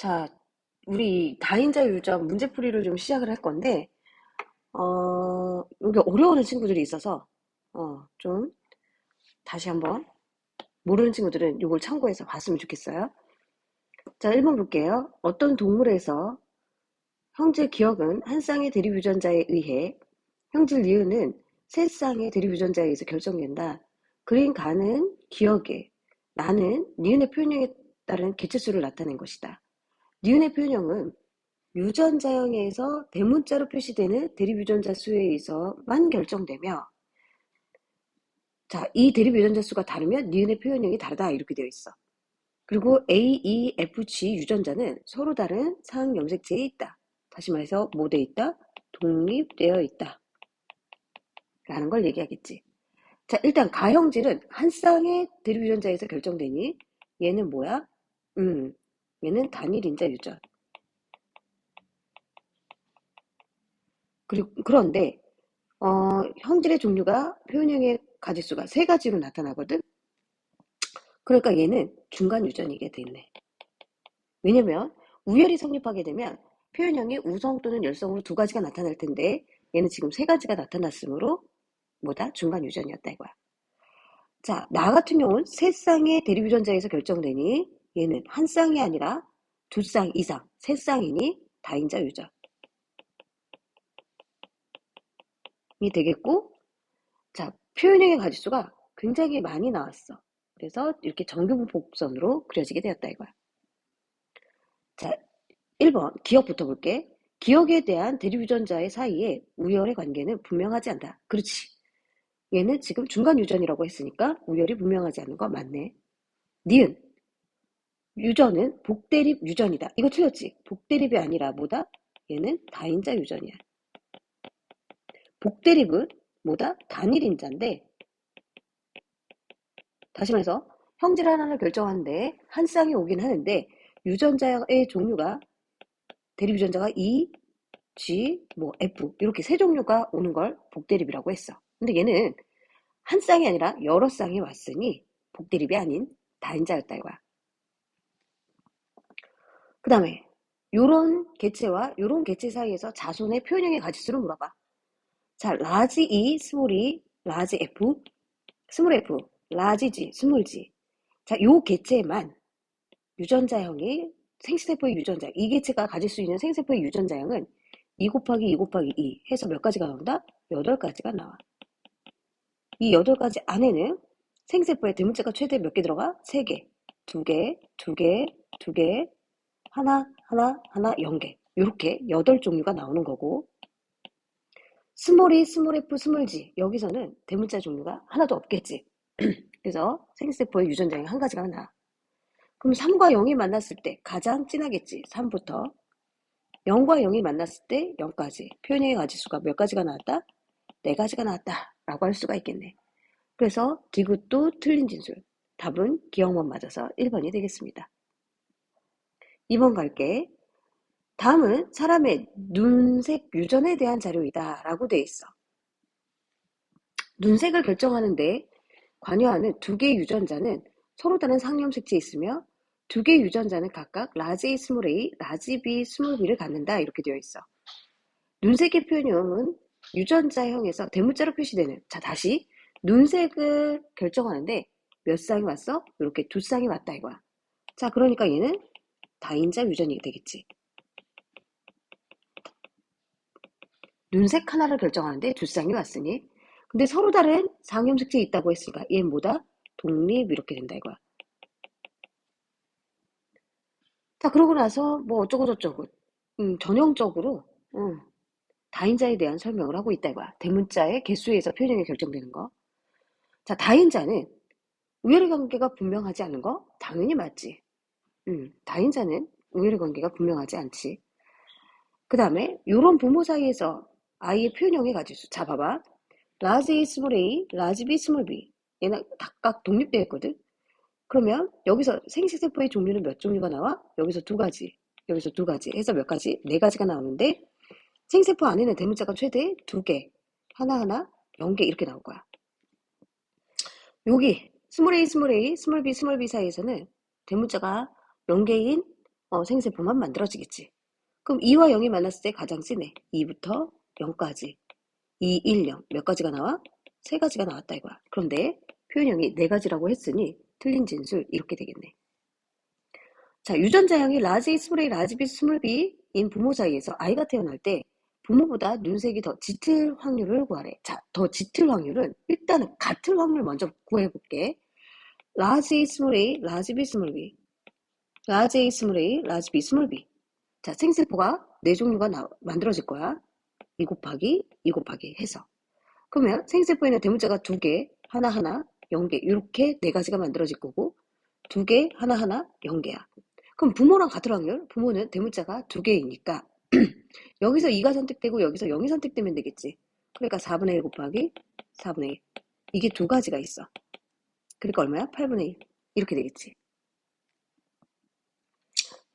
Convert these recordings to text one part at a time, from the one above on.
자, 우리 다인자 유전 문제풀이를 좀 시작을 할 건데, 여기 어려워하는 친구들이 있어서, 좀 다시 한번 모르는 친구들은 이걸 참고해서 봤으면 좋겠어요. 자, 1번 볼게요. 어떤 동물에서 형질 기억은 한 쌍의 대립 유전자에 의해, 형질 니은은 세 쌍의 대립 유전자에 의해서 결정된다. 그린 가는 기억에, 나는 니은의 표현형에 따른 개체수를 나타낸 것이다. 니은의 표현형은 유전자형에서 대문자로 표시되는 대립 유전자 수에 의해서만 결정되며, 자, 이 대립 유전자 수가 다르면 니은의 표현형이 다르다 이렇게 되어 있어. 그리고 A, E, F, G 유전자는 서로 다른 상 염색체에 있다. 다시 말해서 뭐 돼 있다? 독립되어 있다 라는 걸 얘기하겠지. 자, 일단 가형질은 한 쌍의 대립 유전자에서 결정되니 얘는 뭐야? 얘는 단일 인자 유전. 그런데 형질의 종류가 표현형의 가지수가 세 가지로 나타나거든. 그러니까 얘는 중간 유전이게 됐네. 왜냐면 우열이 성립하게 되면 표현형이 우성 또는 열성으로 두 가지가 나타날 텐데 얘는 지금 세 가지가 나타났으므로 뭐다? 중간 유전이었다 이거야. 자, 나 같은 경우는 세 쌍의 대립 유전자에서 결정되니 얘는 한 쌍이 아니라 두 쌍 이상, 세 쌍이니 다인자 유전이 되겠고, 자, 표현형의 가지수가 굉장히 많이 나왔어. 그래서 이렇게 정규분 복선으로 그려지게 되었다 이거야. 자, 1번 기억부터 볼게. 기억에 대한 대립 유전자의 사이에 우열의 관계는 분명하지 않다. 그렇지. 얘는 지금 중간 유전이라고 했으니까 우열이 분명하지 않은 거 맞네. 니은 유전은 복대립 유전이다. 이거 틀렸지? 복대립이 아니라 뭐다? 얘는 다인자 유전이야. 복대립은 뭐다? 단일인자인데, 다시 말해서 형질 하나를 결정하는데 한 쌍이 오긴 하는데 유전자의 종류가 대립 유전자가 E, G, 뭐 F 이렇게 세 종류가 오는 걸 복대립이라고 했어. 근데 얘는 한 쌍이 아니라 여러 쌍이 왔으니 복대립이 아닌 다인자였다 이거야. 그 다음에 요런 개체와 요런 개체 사이에서 자손의 표현형의 가지수를 물어봐. 자, 라지 E, 스몰 E, 라지 F, 스몰 F, 라지 G, 스몰 G. 자, 요 개체만 유전자형이 생체세포의 유전자, 이 개체가 가질 수 있는 생체세포의 유전자형은 2 곱하기 2 곱하기 2 해서 몇 가지가 나온다? 8가지가 나와. 이 8가지 안에는 생체세포의 대문자가 최대 몇 개 들어가? 3개, 2개, 2개, 2개, 하나, 하나, 하나, 0개. 이렇게 8종류가 나오는 거고, 스몰 E, 스몰 F, 스몰 G 여기서는 대문자 종류가 하나도 없겠지. 그래서 생체세포의 유전자형이 한 가지가 나와. 그럼 3과 0이 만났을 때 가장 진하겠지. 3부터 0과 0이 만났을 때 0까지 표현형의 가지수가 몇 가지가 나왔다? 4가지가 나왔다 라고 할 수가 있겠네. 그래서 디귿도 틀린 진술. 답은 기억만 맞아서 1번이 되겠습니다. 2번 갈게. 다음은 사람의 눈색 유전에 대한 자료이다 라고 돼 있어. 눈색을 결정하는데 관여하는 두 개의 유전자는 서로 다른 상염색체에 있으며 두 개의 유전자는 각각 라지 A, 스몰 A, 라지 B, 스몰 B를 갖는다 이렇게 되어 있어. 눈색의 표현형은 유전자형에서 대문자로 표시되는, 자 다시 눈색을 결정하는데 몇 쌍이 왔어? 이렇게 두 쌍이 왔다 이거야. 자, 그러니까 얘는 다인자 유전이 되겠지. 눈색 하나를 결정하는데 두 쌍이 왔으니, 근데 서로 다른 상염색체에 있다고 했으니까 얘는 뭐다? 독립 이렇게 된다 이거야. 자, 그러고 나서 뭐 어쩌고 저쩌고 전형적으로 다인자에 대한 설명을 하고 있다 이거야. 대문자의 개수에 의해서 표현형이 결정되는 거. 자, 다인자는 우열의 관계가 분명하지 않은 거? 당연히 맞지. 다인자는 우열의 관계가 분명하지 않지. 그 다음에 요런 부모 사이에서 아이의 표현형의 가지수. 자, 봐봐. 라지 A, 스몰 A, 라지 B, 스몰 B. 얘는 각각 독립되어 있거든. 그러면 여기서 생식세포의 종류는 몇 종류가 나와? 여기서 2가지, 여기서 2가지 해서 몇 가지? 4가지가 나오는데 생세포 안에는 대문자가 최대 2개, 하나하나 0개 이렇게 나올 거야. 여기 스몰 A, 스몰 A, 스몰 B, 스몰 B 사이에서는 대문자가 0개인 생세포만 만들어지겠지. 그럼 2와 0이 만났을 때 가장 쓰네. 2부터 0까지. 2, 1, 0. 몇 가지가 나와? 세 가지가 나왔다 이거야. 그런데 표현형이 네 가지라고 했으니 틀린 진술 이렇게 되겠네. 자, 유전자형이 라지, 스몰 A, 라지 B, 스몰 B인 부모 사이에서 아이가 태어날 때 부모보다 눈색이 더 짙을 확률을 구하래. 자, 더 짙을 확률은 일단은 같을 확률 먼저 구해볼게. 라지 A, 스몰 A, 라지 B, 스몰 B. 라지 A, 스몰 A, 라지 B, 스몰 B. 자, 생세포가 네 종류가 만들어질 거야. 2 곱하기 2 곱하기 해서. 그러면 생세포에는 대문자가 2개, 하나하나, 0개 이렇게 네 가지가 만들어질 거고 2개, 하나하나, 0개야. 그럼 부모랑 같을 확률? 부모는 대문자가 2개이니까 여기서 2가 선택되고 여기서 0이 선택되면 되겠지. 그러니까 4분의 1 곱하기 4분의 1. 이게 두 가지가 있어. 그러니까 얼마야? 8분의 1. 이렇게 되겠지.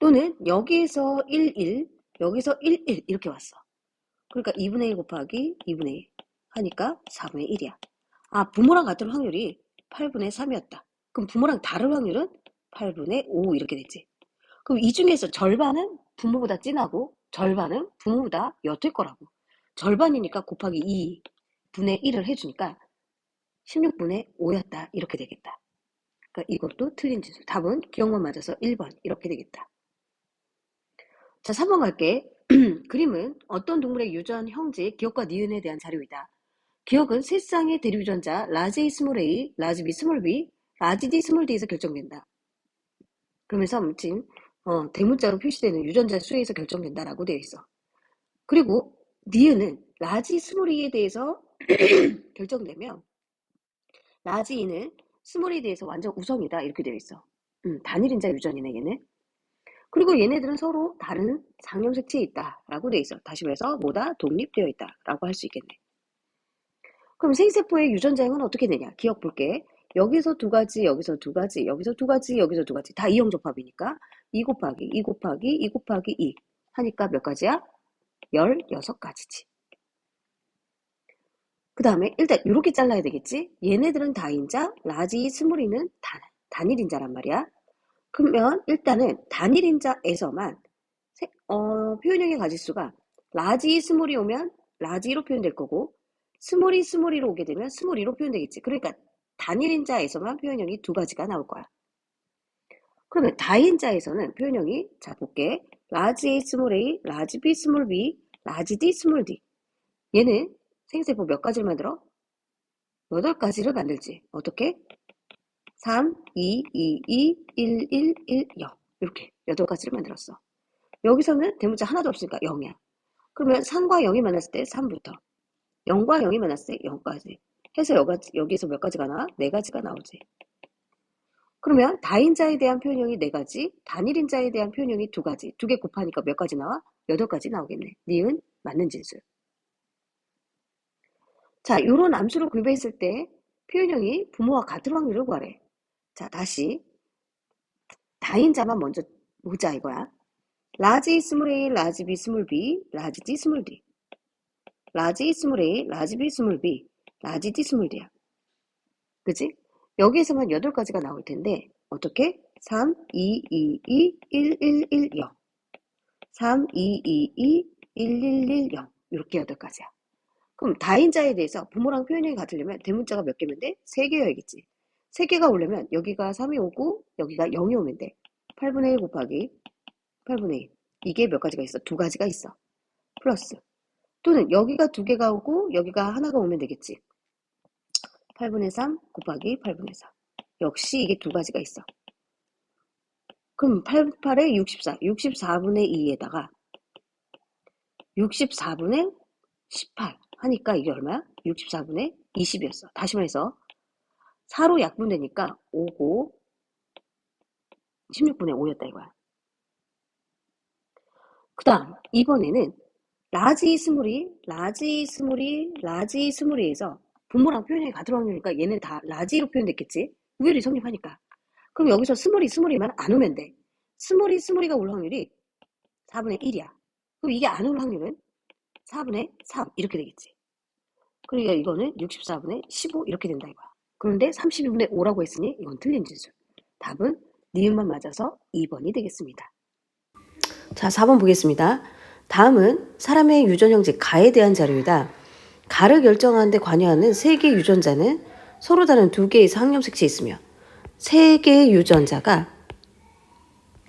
또는 여기에서 1, 1, 여기서 1, 1 이렇게 왔어. 그러니까 2분의 1 곱하기 2분의 1 하니까 4분의 1이야. 아, 부모랑 같은 확률이 8분의 3이었다. 그럼 부모랑 다른 확률은 8분의 5 이렇게 됐지. 그럼 이 중에서 절반은 부모보다 진하고 절반은 부모보다 옅을 거라고. 절반이니까 곱하기 2분의 1을 해주니까 16분의 5였다. 이렇게 되겠다. 그러니까 이것도 틀린 진술. 답은 기억만 맞아서 1번 이렇게 되겠다. 자, 3번 갈게. 그림은 어떤 동물의 유전 형제 기억과 니은에 대한 자료이다. 기억은 세 쌍의 대류전자 라지 A, 스몰 A, 라지 B, 스몰 B, 라지 D, 스몰 D에서 결정된다. 그러면서 아무튼 대문자로 표시되는 유전자 수에서 결정된다라고 되어 있어. 그리고 니은은 라지 스몰 E에 대해서 결정되면 라지 E는 스몰 E에 대해서 완전 우성이다 이렇게 되어 있어. 단일인자 유전이네 얘네. 그리고 얘네들은 서로 다른 상형 색채에 있다라고 되어 있어. 다시 말해서 뭐다? 독립되어 있다라고 할 수 있겠네. 그럼 생세포의 유전자형은 어떻게 되냐? 기억 볼게. 여기서 두 가지, 여기서 두 가지, 여기서 두 가지, 여기서 두 가지. 다 이형접합이니까 2 곱하기 2 곱하기 2 곱하기 2 하니까 몇 가지야? 16가지지. 그 다음에 일단 이렇게 잘라야 되겠지? 얘네들은 다인자, 라지, 스몰이는 단일인자란 말이야. 그러면 일단은 단일인자에서만 표현형의 가지수가 라지, 스몰이 오면 라지로 표현될 거고 스몰이로 오게 되면 스몰이로 표현되겠지. 그러니까 단일인자에서만 표현형이 두 가지가 나올 거야. 그러면 다인자에서는 표현형이 자 볼게. 라지 A, 스몰 A, 라지 B, 스몰 B, 라지 D, 스몰 D. 얘는 생세포 몇 가지를 만들어? 8가지를 만들지. 어떻게? 3, 2, 2, 2, 1, 1, 1, 0. 이렇게 8가지를 만들었어. 여기서는 대문자 하나도 없으니까 0이야. 그러면 3과 0이 만났을 때 3부터 0과 0이 만났을 때 0까지 해서 여기서 몇 가지가 나와? 4가지가 나오지. 그러면 다인자에 대한 표현형이 4가지, 단일인자에 대한 표현형이 2가지. 2개 곱하니까 몇 가지 나와? 8가지 나오겠네. 니은 맞는 진술. 자, 요런 암수를 구별했을 때 표현형이 부모와 같은 확률을 구하래. 자, 다시 다인자만 먼저 보자 이거야. 라지 스몰 A, 라지 B, 스몰 B, 라지 D, 스몰 D. 라지 스몰 A, 라지 B, 스몰 B, 라지 D, 스몰 D야. 그치? 여기에서만 8가지가 나올 텐데 어떻게? 3, 2, 2, 2, 1, 1, 1, 0. 3, 2, 2, 2, 1, 1, 1, 0. 이렇게 8가지야. 그럼 다인자에 대해서 부모랑 표현형이 같으려면 대문자가 몇 개면 돼? 3개여야겠지. 3개가 오려면 여기가 3이 오고 여기가 0이 오면 돼. 8분의 1 곱하기 8분의 1. 이게 몇 가지가 있어? 2가지가 있어. 플러스. 또는 여기가 2개가 오고 여기가 하나가 오면 되겠지. 8분의 3 곱하기 8분의 4. 역시 이게 2가지가 있어. 그럼 88에 64. 64분의 2에다가 64분의 18 하니까 이게 얼마야? 64분의 20이었어. 다시 말해서 4로 약분되니까 5고 16분의 5였다 이거야. 그 다음 이번에는 라지 스몰이에서 부모랑 표현이 같은 확률이니까 얘는 다 라지로 표현됐겠지? 우열이 성립하니까. 그럼 여기서 스몰이만 안 오면 돼. 스몰이가 올 확률이 4분의 1이야. 그럼 이게 안 올 확률은 4분의 3 이렇게 되겠지. 그러니까 이거는 64분의 15 이렇게 된다 이거야. 그런데 32분의 5라고 했으니 이건 틀린 진술. 답은 니은만 맞아서 2번이 되겠습니다. 자, 4번 보겠습니다. 다음은 사람의 유전 형질 가에 대한 자료이다. 가를 결정하는 데 관여하는 3개의 유전자는 서로 다른 2개의 이상 항염 색채에 있으며 3개의 유전자가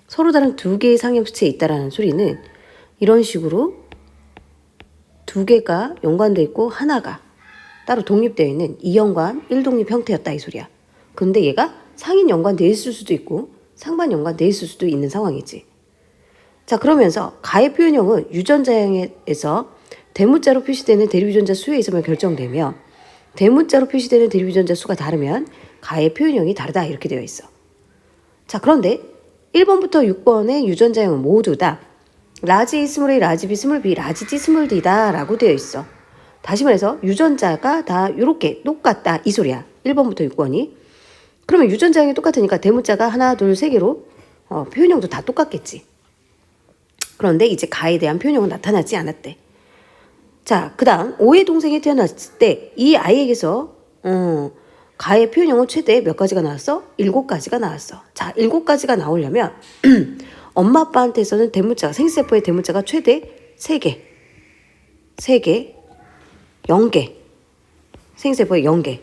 서로 다른 2개의 이상 항염 색채에 있다라는 소리는 이런 식으로 2개가 연관되어 있고 하나가 따로 독립되어 있는 이연관 1독립 형태였다 이 소리야. 근데 얘가 상인 연관되어 있을 수도 있고 상반 연관되어 있을 수도 있는 상황이지. 자, 그러면서 가의 표현형은 유전자형에서 대문자로 표시되는 대립유전자 수에 있으면 결정되며 대문자로 표시되는 대립유전자 수가 다르면 가의 표현형이 다르다 이렇게 되어 있어. 자, 그런데 1번부터 6번의 유전자형은 모두 다 라지 A 스몰 A, 라지 B 스몰 B, 라지 D 스몰 D다 라고 되어 있어. 다시 말해서 유전자가 다 이렇게 똑같다 이 소리야. 1번부터 6번이. 그러면 유전자형이 똑같으니까 대문자가 하나, 둘, 세 개로 표현형도 다 똑같겠지. 그런데 이제 가에 대한 표현형은 나타나지 않았대. 자, 그 다음 5의 동생이 태어났을 때 이 아이에게서 가의 표현형은 최대 몇 가지가 나왔어? 7가지가 나왔어. 자, 7가지가 나오려면 엄마 아빠한테서는 대문자가 생세포의 대문자가 최대 3개 0개 생세포에 0개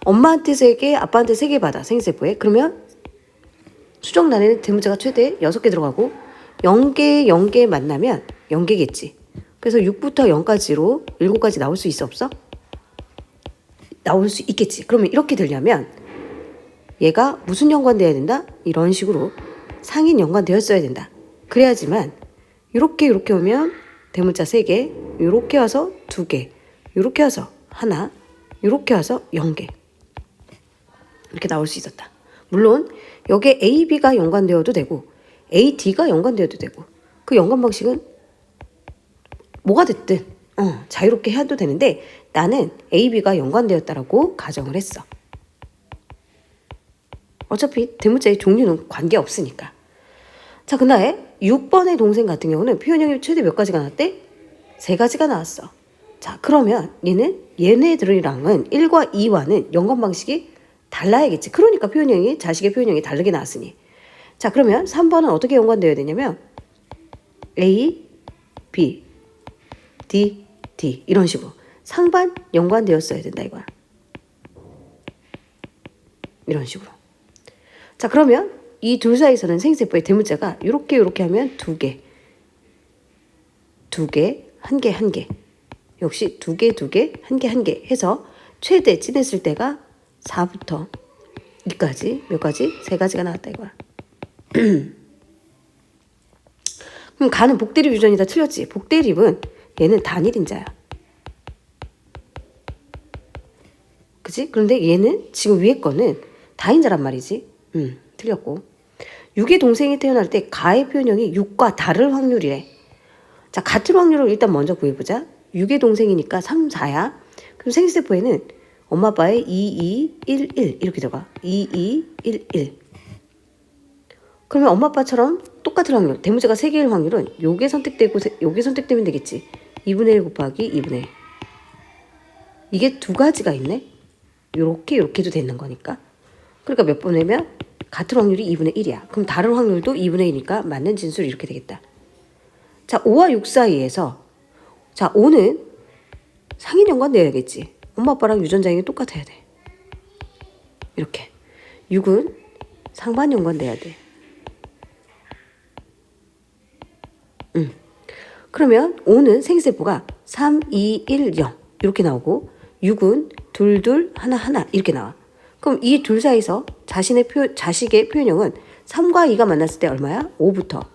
엄마한테 3개 아빠한테 3개 받아 생세포에. 그러면 수정란에는 대문자가 최대 6개 들어가고 0개 만나면 0개겠지. 그래서 6부터 0까지로 7가지 나올 수 있어 없어? 나올 수 있겠지. 그러면 이렇게 되려면 얘가 무슨 연관되어야 된다? 이런 식으로 상인 연관되었어야 된다. 그래야지만 이렇게 오면 대문자 3개, 이렇게 와서 2개, 이렇게 와서 하나, 이렇게 와서 0개 이렇게 나올 수 있었다. 물론 여기에 A, B가 연관되어도 되고 A, D가 연관되어도 되고 그 연관 방식은 뭐가 됐든 자유롭게 해도 되는데 나는 A, B가 연관되었다라고 가정을 했어. 어차피 대문자의 종류는 관계없으니까. 자, 그다음에 6번의 동생 같은 경우는 표현형이 최대 몇 가지가 나왔대? 3가지가 나왔어. 자, 그러면 얘네들이랑은 1과 2와는 연관 방식이 달라야겠지. 그러니까 자식의 표현형이 다르게 나왔으니. 자, 그러면 3번은 어떻게 연관되어야 되냐면 A, B, D, D 이런 식으로 상반 연관되었어야 된다 이거야. 이런 식으로. 자, 그러면 이 둘 사이에서는 생세포의 대문자가 이렇게 하면 2개, 1개. 역시 2개, 1개 해서 최대 찐했을 때가 4부터 2까지 몇 가지? 3가지가 나왔다 이거야. 그럼 가는 복대립 유전이다 틀렸지? 복대립은 얘는 단일인자야. 그치? 그런데 얘는 지금 위에 거는 다인자란 말이지. 틀렸고. 6의 동생이 태어날 때 가의 표현형이 6과 다를 확률이래. 자, 같은 확률을 일단 먼저 구해보자. 6의 동생이니까 3, 4야. 그럼 생세포에는 엄마 아빠의 2, 2, 1, 1 이렇게 들어가. 2, 2, 1, 1. 그러면 엄마 아빠처럼 똑같은 확률, 대문자가 3개일 확률은 요게 선택되고 요게 선택되면 되겠지. 2분의 1 곱하기 2분의 1. 이게 2가지가 있네. 요렇게도 되는 거니까. 그러니까 몇 번이면 같은 확률이 2분의 1이야. 그럼 다른 확률도 2분의 1이니까 맞는 진술이 이렇게 되겠다. 자, 5와 6 사이에서 자, 5는 상인 연관되어야겠지. 엄마 아빠랑 유전자형이 똑같아야 돼. 이렇게. 6은 상반 연관돼야 돼. 그러면 5는 생세포가 3, 2, 1, 0 이렇게 나오고 6은 2, 2, 1, 1 이렇게 나와. 그럼 이 둘 사이에서 자식의 표현형은 3과 2가 만났을 때 얼마야? 5부터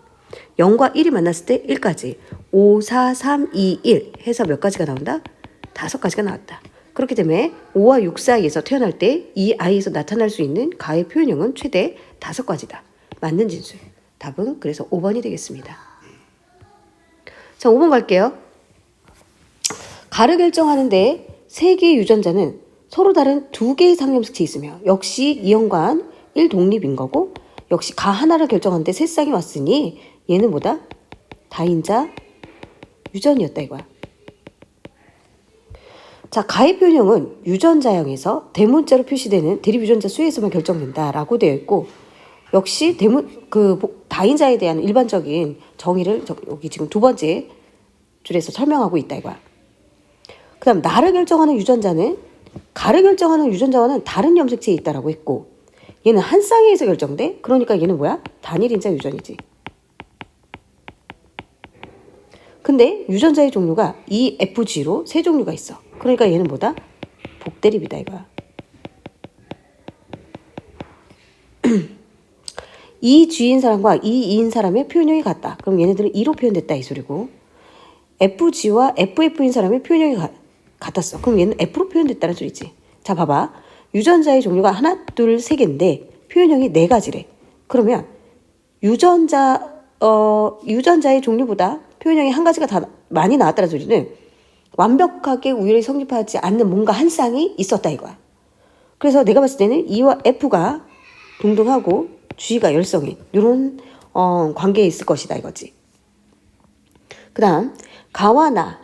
0과 1이 만났을 때 1까지 5, 4, 3, 2, 1 해서 몇 가지가 나온다? 5가지가 나왔다. 그렇기 때문에 5와 6 사이에서 태어날 때 이 아이에서 나타날 수 있는 가의 표현형은 최대 5가지다. 맞는 진술. 답은 그래서 5번이 되겠습니다. 자, 5번 갈게요. 가를 결정하는데 3개의 유전자는 서로 다른 2개의 상염색체 있으며 역시 이연관 1독립인 거고 역시 가 하나를 결정하는데 3쌍이 왔으니 얘는 뭐다? 다인자 유전이었다 이거야. 자, 가의 표현형은 유전자형에서 대문자로 표시되는 대립유전자 수에서만 결정된다라고 되어 있고 역시 다인자에 대한 일반적인 정의를 여기 지금 두 번째 줄에서 설명하고 있다 이거야. 그 다음 나를 결정하는 유전자는 가를 결정하는 유전자와는 다른 염색체에 있다라고 했고, 얘는 한 쌍에서 결정돼. 그러니까 얘는 뭐야? 단일인자 유전이지. 근데 유전자의 종류가 EFG로 세 종류가 있어. 그러니까 얘는 뭐다? 복대립이다 이거야. EG인 사람과 EE인 사람의 표현형이 같다. 그럼 얘네들은 E로 표현됐다 이 소리고, FG와 FF인 사람의 표현형이 같았어. 그럼 얘는 F로 표현됐다는 소리지. 자 봐봐. 유전자의 종류가 하나, 둘, 세 개인데 표현형이 네 가지래. 그러면 유전자의 종류보다 표현형이 한 가지가 다 많이 나왔다는 소리는 완벽하게 우열이 성립하지 않는 뭔가 한 쌍이 있었다 이거야. 그래서 내가 봤을 때는 E와 F가 동등하고 G가 열성인 이런 관계에 있을 것이다 이거지. 그 다음 가와 나의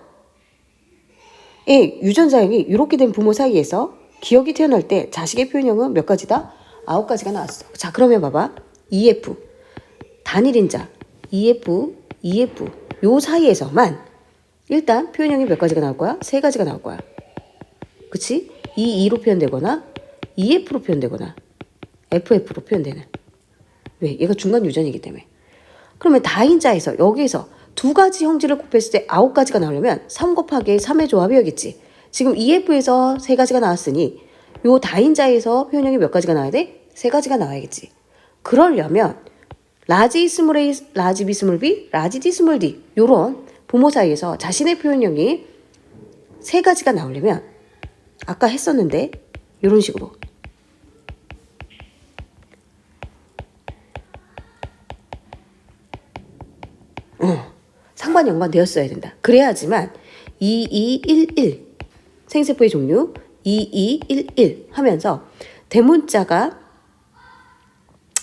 유전자형이 이렇게 된 부모 사이에서 기억이 태어날 때 자식의 표현형은 몇 가지다? 9가지가 나왔어. 자 그러면 봐봐. EF 단일인자 EF 요 사이에서만 일단 표현형이 몇 가지가 나올 거야? 3가지가 나올 거야. 그치? EE로 표현되거나 EF로 표현되거나 FF로 표현되는. 왜? 얘가 중간 유전이기 때문에. 그러면 다인자에서 여기에서 2가지 형질을 곱했을 때 9가지가 나오려면 3 곱하기 3의 조합이었겠지. 지금 EF에서 3가지가 나왔으니 요 다인자에서 표현형이 몇 가지가 나와야 돼? 3가지가 나와야겠지. 그러려면 라지 스몰 A, 라지 B 스몰 B, 라지 D 스몰 D 요런 부모 사이에서 자신의 표현형이 3가지가 나오려면 아까 했었는데 요런 식으로 상관 연관 되었어야 된다. 그래야지만 2211 생세포의 종류 2211 하면서 대문자가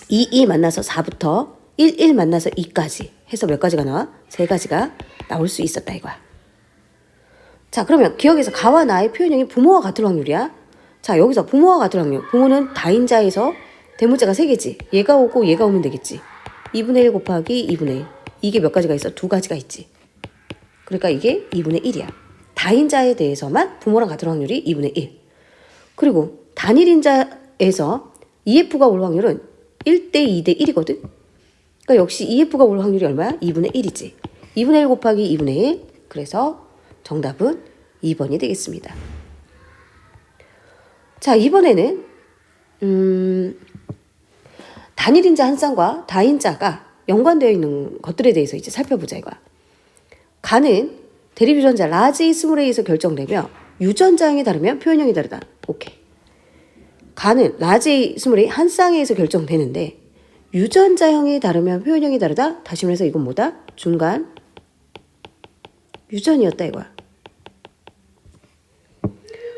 22 만나서 4부터 11 만나서 2까지 해서 몇 가지가 나와? 3가지가 나올 수 있었다 이거야. 자 그러면 기억에서 가와 나의 표현형이 부모와 같을 확률이야. 자 여기서 부모와 같을 확률. 부모는 다인자에서 대문자가 3개지. 얘가 오고 얘가 오면 되겠지. 2분의 1 곱하기 2분의 1. 이게 몇 가지가 있어? 2가지가 있지. 그러니까 이게 2분의 1이야. 다인자에 대해서만 부모랑 같은 확률이 2분의 1. 그리고 단일인자에서 EF가 올 확률은 1대 2대 1이거든. 그러니까 역시 EF가 올 확률이 얼마야? 2분의 1이지. 2분의 1 곱하기 2분의 1. 그래서 정답은 2번이 되겠습니다. 자 이번에는 단일인자 한 쌍과 다인자가 연관되어 있는 것들에 대해서 이제 살펴보자 이거야. 가는 대립유전자 라지 스몰 A에서 결정되며 유전자형이 다르면 표현형이 다르다. 오케이. 가는 라지 스몰 A 한 쌍에서 결정되는데 유전자형이 다르면 표현형이 다르다. 다시 말해서 이건 뭐다? 중간 유전이었다 이거야.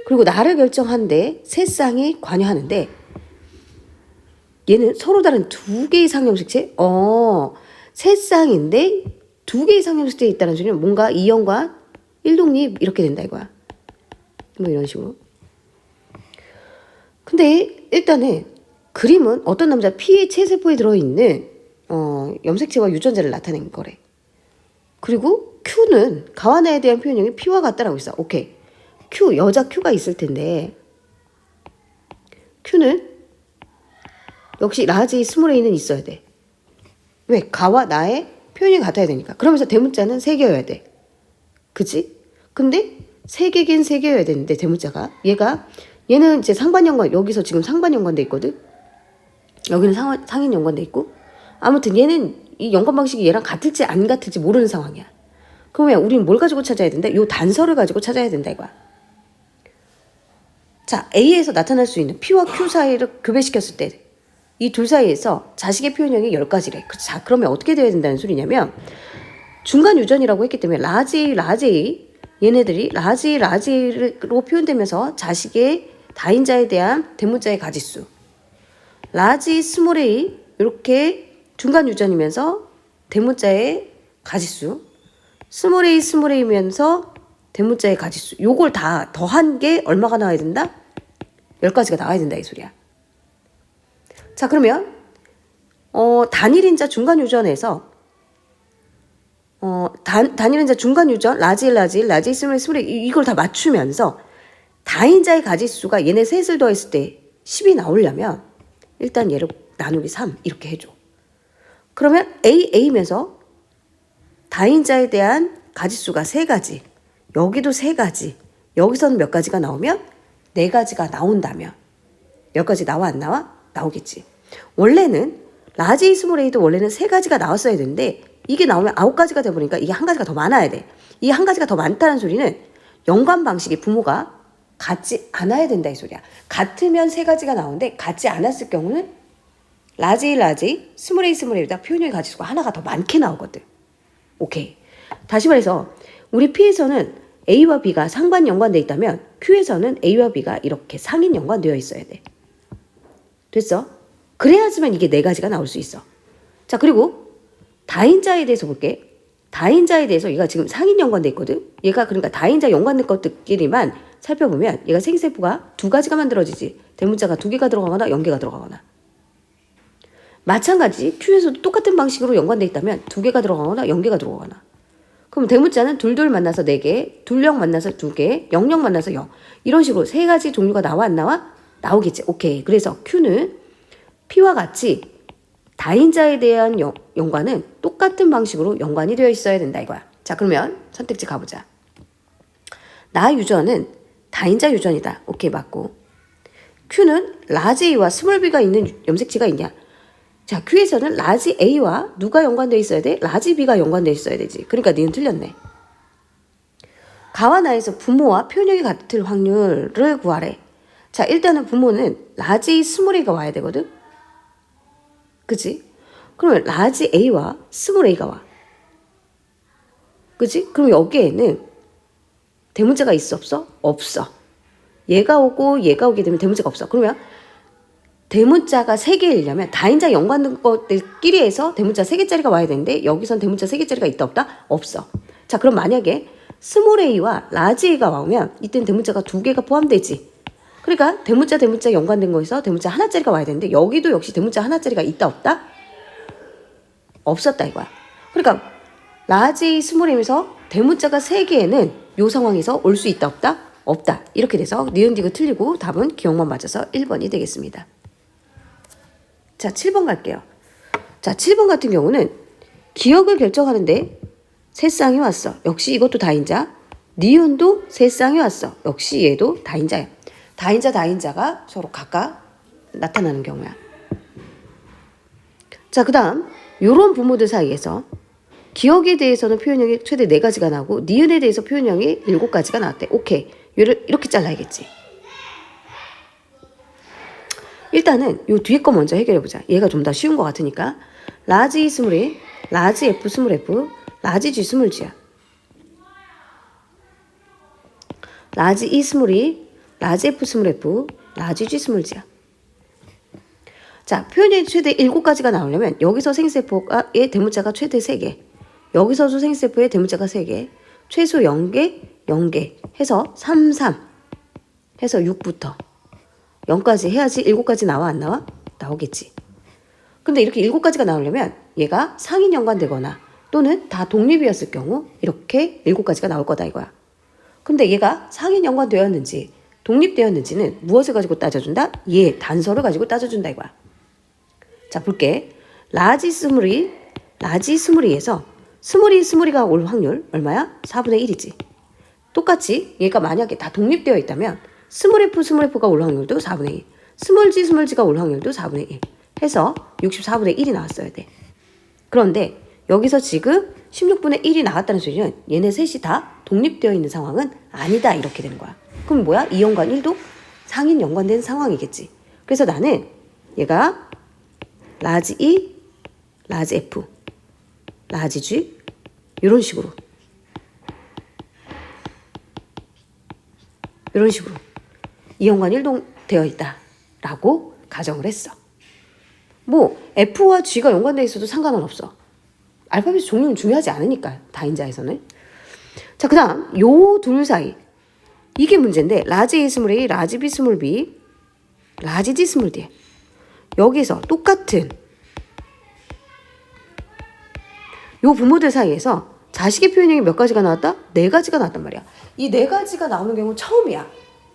그리고 나를 결정하는데 세 쌍이 관여하는데 얘는 서로 다른 2개의 상형식체? 세 쌍인데 2개의 상형식체에 있다는 소리는 뭔가 이연과 일독립 이렇게 된다 이거야. 뭐 이런 식으로. 근데 일단은 그림은 어떤 남자 P의 체세포에 들어있는 염색체와 유전자를 나타낸 거래. 그리고 Q는 가와나에 대한 표현형이 P와 같다라고 있어. 오케이. Q, 여자 Q가 있을 텐데 Q는 역시 라지 스몰 A는 있어야 돼. 왜? 가와 나의 표현이 같아야 되니까. 그러면서 대문자는 3개여야 돼. 그치? 근데 3개긴 3개여야 되는데 대문자가 얘는 이제 상반연관, 여기서 지금 상반연관돼 있거든. 여기는 상인 연관돼 있고. 아무튼 얘는 이 연관 방식이 얘랑 같을지 안 같을지 모르는 상황이야. 그러면 우리는 뭘 가지고 찾아야 된다? 요 단서를 가지고 찾아야 된다 이거야. 자, A에서 나타날 수 있는 P와 Q 사이를 교배시켰을 때 이 둘 사이에서 자식의 표현형이 10가지래. 자, 그러면 어떻게 돼야 된다는 소리냐면 중간 유전이라고 했기 때문에 라지 얘네들이 라지로 표현되면서 자식의 다인자에 대한 대문자의 가지수 라지 스몰 A 이렇게 중간 유전이면서 대문자의 가지수 스몰 A면서 대문자의 가지수 요걸 다 더한 게 얼마가 나와야 된다? 10가지가 나와야 된다 이 소리야. 자 그러면 단일인자 중간 유전에서 단일인자 중간 유전 라지 20, 이걸 다 맞추면서 다인자의 가지수가 얘네 셋을 더했을 때 10이 나오려면 일단 얘를 나누기 3 이렇게 해줘. 그러면 A면서 다인자에 대한 가지수가 3가지, 여기도 3가지, 여기서는 몇 가지가 나오면 4가지가 나온다면 몇 가지 나와 안 나와? 나오겠지. 원래는 라지 이스몰A도 원래는 3가지가 나왔어야 되는데 이게 나오면 9가지가 돼버리니까 이게 1가지가 더 많아야 돼. 이 1가지가 더 많다는 소리는 연관 방식이 부모가 같지 않아야 된다 이 소리야. 같으면 3가지가 나오는데 같지 않았을 경우는 라지, 스몰 A보다 표현형의 가지수가 하나가 더 많게 나오거든. 오케이. 다시 말해서 우리 P에서는 A와 B가 상반 연관되어 있다면 Q에서는 A와 B가 이렇게 상인 연관되어 있어야 돼. 됐어? 그래야지만 이게 4가지가 나올 수 있어. 자, 그리고 다인자에 대해서 볼게. 다인자에 대해서 얘가 지금 상인 연관돼 있거든. 얘가 그러니까 다인자 연관된 것들끼리만 살펴보면 얘가 생세포가 2가지가 만들어지지. 대문자가 2개가 들어가거나 0개가 들어가거나. 마찬가지 Q에서도 똑같은 방식으로 연관돼 있다면 2개가 들어가거나 0개가 들어가거나. 그럼 대문자는 둘둘 만나서 4개, 둘영 만나서 2개, 영영 만나서 0. 이런 식으로 3가지 종류가 나와 안 나와? 나오겠지. 오케이. 그래서 Q는 P와 같이 다인자에 대한 연관은 똑같은 방식으로 연관이 되어 있어야 된다 이거야. 자, 그러면 선택지 가보자. 나 유전은 다인자 유전이다. 오케이, 맞고. Q는 라지 A와 스몰 b가 있는 염색체가 있냐? 자, Q에서는 라지 A와 누가 연관되어 있어야 돼? 라지 B가 연관되어 있어야 되지. 그러니까 니는 틀렸네. 가와 나에서 부모와 표현형이 같을 확률을 구하래. 자, 일단은 부모는 라지 스몰 A가 와야 되거든? 그치? 그러면 라지 A와 스몰 A가 와. 그치? 그럼 여기에는 대문자가 있어 없어? 없어. 얘가 오고 얘가 오게 되면 대문자가 없어. 그러면 대문자가 3개이려면 다인자 연관된 것들끼리 해서 대문자 3개짜리가 와야 되는데 여기선 대문자 3개짜리가 있다 없다? 없어. 자, 그럼 만약에 스몰 A와 라지 A가 와오면 이때는 대문자가 2개가 포함되지. 그러니까 대문자 연관된 거에서 대문자 하나짜리가 와야 되는데 여기도 역시 대문자 하나짜리가 있다 없다? 없었다 이거야. 그러니까 라지 A, 스몰 M에서 대문자가 3개에는 이 상황에서 올 수 있다 없다? 없다. 이렇게 돼서 니은디귿 틀리고 답은 기억만 맞아서 1번이 되겠습니다. 자, 7번 갈게요. 자, 7번 같은 경우는 기억을 결정하는데 세 쌍이 왔어. 역시 이것도 다인자. 니은도 세 쌍이 왔어. 역시 얘도 다인자야. 다인자가 서로 각각 나타나는 경우야. 자, 그 다음 요런 부모들 사이에서 기억에 대해서는 표현형이 최대 4가지가 나오고 니은에 대해서 표현형이 7가지가 나왔대. 오케이. 얘를 이렇게 잘라야겠지. 일단은 요 뒤에 거 먼저 해결해보자. 얘가 좀 더 쉬운 것 같으니까. 라지 E 스몰 A, 라지 F 스몰 F, 라지 G 스몰 G야. 라지 E 스몰 E, 라지 F 스몰 F, 라지 G 스몰 G야. 자, 표현이 최대 7가지가 나오려면 여기서 생세포의 대문자가 최대 3개, 여기서도 생세포의 대문자가 3개, 최소 0개, 0개 해서 3, 3 해서 6부터 0까지 해야지 7가지 나와 안 나와? 나오겠지. 근데 이렇게 7가지가 나오려면 얘가 상인 연관되거나 또는 다 독립이었을 경우 이렇게 7가지가 나올 거다 이거야. 근데 얘가 상인 연관되었는지 독립되었는지는 무엇을 가지고 따져준다? 얘 단서를 가지고 따져준다 이거야. 자, 볼게. 라지 스몰이에서 스몰이가 올 확률 얼마야? 4분의 1이지. 똑같이 얘가 만약에 다 독립되어 있다면 스몰 F가 올 확률도 4분의 1, 스몰 G가 올 확률도 4분의 1 해서 64분의 1이 나왔어야 돼. 그런데 여기서 지금 16분의 1이 나왔다는 소리는 얘네 셋이 다 독립되어 있는 상황은 아니다 이렇게 되는 거야. 그럼 뭐야? 2연관 1도 상인 연관된 상황이겠지. 그래서 나는 얘가 라지 E, 라지 F, 라지 G 이런 식으로 이연관 1동 되어 있다라고 가정을 했어. 뭐 F와 G가 연관되어 있어도 상관은 없어. 알파벳 종류는 중요하지 않으니까 다인자에서는. 자, 그 다음 요 둘 사이 이게 문제인데 라지 A 스몰 A, 라지 B 스몰 B, 라지 G 스몰 D 여기서 똑같은 요 부모들 사이에서 자식의 표현형이 몇 가지가 나왔다? 4가지가 나왔단 말이야. 이 4가지가 나오는 경우는 처음이야.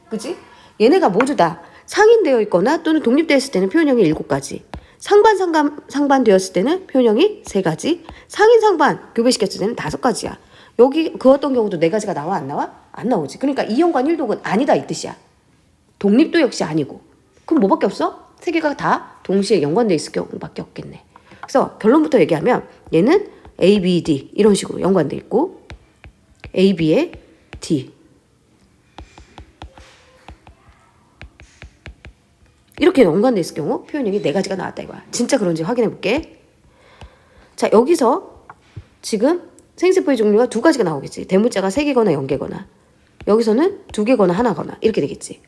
그치? 얘네가 모두 다 상인되어 있거나 또는 독립되어 있을 때는 표현형이 7가지. 상반 되었을 때는 표현형이 3가지. 상인 상반 교배시켰을 때는 5가지야. 여기 그 어떤 경우도 4가지가 나와 안 나와? 안 나오지. 그러니까 이연관 일독은 아니다 이 뜻이야. 독립도 역시 아니고. 그럼 뭐밖에 없어? 3개가 다 동시에 연관되어 있을 경우밖에 없겠네. 그래서 결론부터 얘기하면 얘는 A, B, D 이런 식으로 연관되어 있고 A, B에 D 이렇게 연관되어 있을 경우 표현형이 4가지가 나왔다 이거야. 진짜 그런지 확인해 볼게. 자, 여기서 지금 생세포의 종류가 2가지가 나오겠지. 대문자가 3개거나 0개거나 여기서는 2개거나 하나거나 이렇게 되겠지.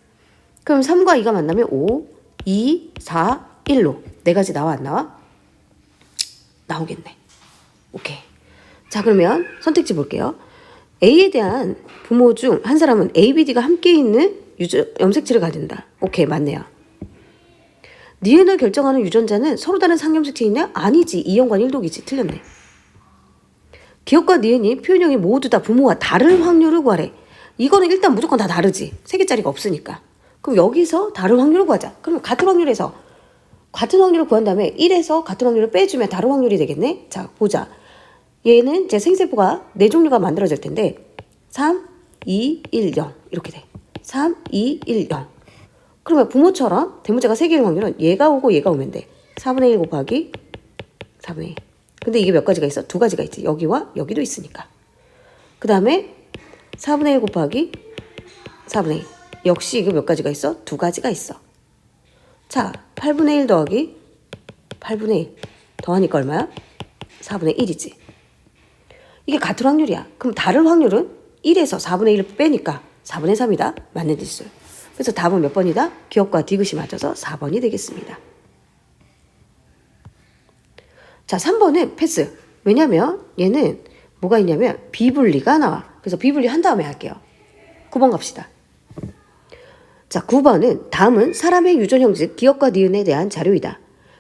그럼 3과 2가 만나면 5, 2, 4, 1로 4가지 나와 안 나와? 나오겠네. 오케이. 자, 그러면 선택지 볼게요. A에 대한 부모 중 한 사람은 A, B, D가 함께 있는 염색체를 가진다. 오케이, 맞네요. 니은을 결정하는 유전자는 서로 다른 상염색체이냐? 아니지. 이연관 일독이지. 틀렸네. 기억과 니은이 표현형이 모두 다 부모와 다른 확률을 구하래. 이거는 일단 무조건 다 다르지. 3개짜리가 없으니까. 그럼 여기서 다른 확률을 구하자. 그러면 같은 확률에서 같은 확률을 구한 다음에 1에서 같은 확률을 빼주면 다른 확률이 되겠네. 자, 보자. 얘는 이제 생세포가 4종류가 만들어질 텐데 3, 2, 1, 0 이렇게 돼. 3, 2, 1, 0. 그러면 부모처럼 대문자가 3개일 확률은 얘가 오고 얘가 오면 돼. 4분의 1 곱하기 4분의 1. 근데 이게 몇 가지가 있어? 2가지가 있지. 여기와 여기도 있으니까. 그 다음에 4분의 1 곱하기 4분의 1. 역시 이게 몇 가지가 있어? 2가지가 있어. 자, 8분의 1 더하기 8분의 1 더하니까 얼마야? 4분의 1이지. 이게 같은 확률이야. 그럼 다른 확률은 1에서 4분의 1을 빼니까 4분의 3이다. 맞는 지수. 그래서 답은 몇 번이다? 기억과 디귿이 맞아서 4번이 되겠습니다. 자, 3번은 패스. 왜냐면 얘는 뭐가 있냐면 비분리가 나와. 그래서 비분리 한 다음에 할게요. 9번 갑시다. 자, 9번은 다음은 사람의 유전형 즉 기억과 니은에 대한 자료이다.